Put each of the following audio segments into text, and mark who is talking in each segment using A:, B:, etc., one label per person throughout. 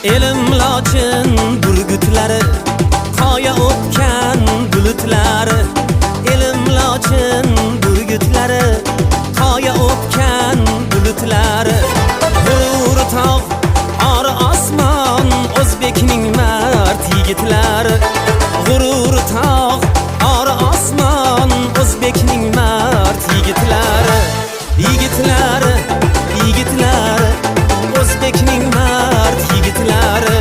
A: elim lochin burgutlari, qoya o'tgan bulutlari. Elim lochin burgutlari, qoya o'tgan bulutlari. G'urur tog', ori osmon, o'zbekning mard yigitlari. G'urur tog', ori osmon, o'zbekning mard yigitlari. Yigitlari, yigitlari, o'zbekning mard yigitlari.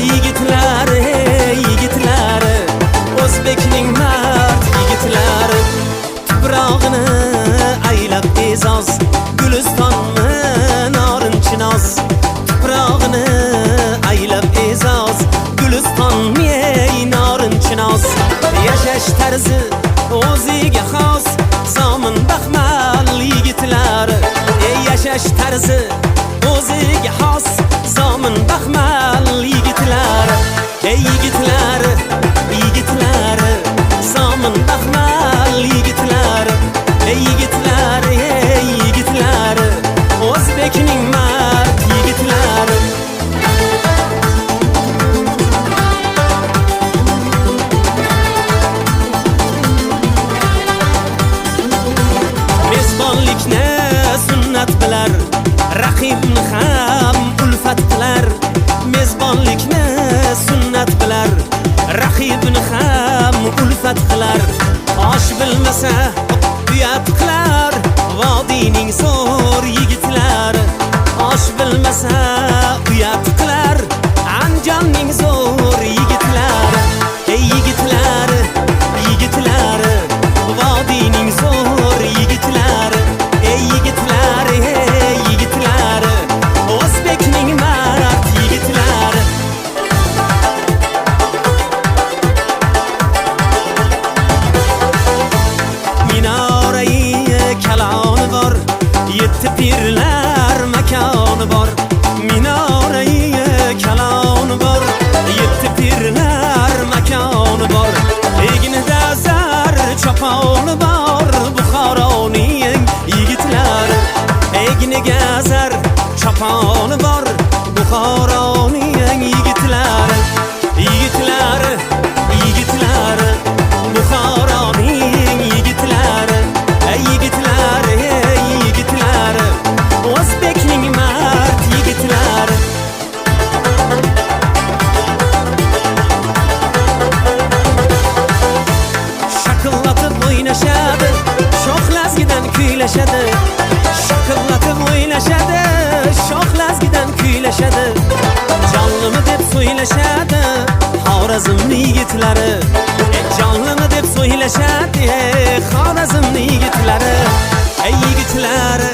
A: Yigitlari, yigitlari, o'zbekning mard yigitlari. Tuprog'ini aylab e'zoz, Gulistonni norinchinoz. Tuprog'ini aylab e'zoz, Gulistonni norinchinoz. Yashash tarzi o'ziga xos, zomin baxmal yigitlari. Yashash tarzi o'ziga xos, zomin baxmal yigitlari. Yigitlari, yigitlari, zomin baxmal yigitlari. Yigitlari, yigitlari, o'zbekning mard yigitlari. Mezbonlikni sunnat bilar, raqibni ham ulfat qilar. Mezbonlikni sunnat bilar, raqibni ham ulfat qilar. Osh bilmasa uyat qilar, vodiyning zo'r yigitlari. Osh bilmasa uyat qilar, Andijonning zo'r yigitlari. Yigitlari, yigitlari, vodiyning zo'r yigitlari. Yigitlari, yigitlari, o'zbekning mard yigitlari. Minorai kaloni bor, yetti pirlar makoni bor. Minorai kaloni bor, yetti pirlar makoni bor. Egnida zar choponi bor, Buxoroning yigitlari. Egniga zar choponi bor, Buxoroning yigitlari. Yigitlari, yigitlari, Buxoroning yigitlari. Yigitlari, yigitlari, o'zbekning mard yigitlari. Shaqillatib o'ynashadi, sho'xlazgidan kuylashadi. Shaqillatib o'ynashadi, sho'xlazgidan kuylashadi. Jonlimi deb so'ylashadi, Xorazmning yigitlari. Jonlimi deb so'ylashadi, Xorazmning yigitlari. Yigitlari,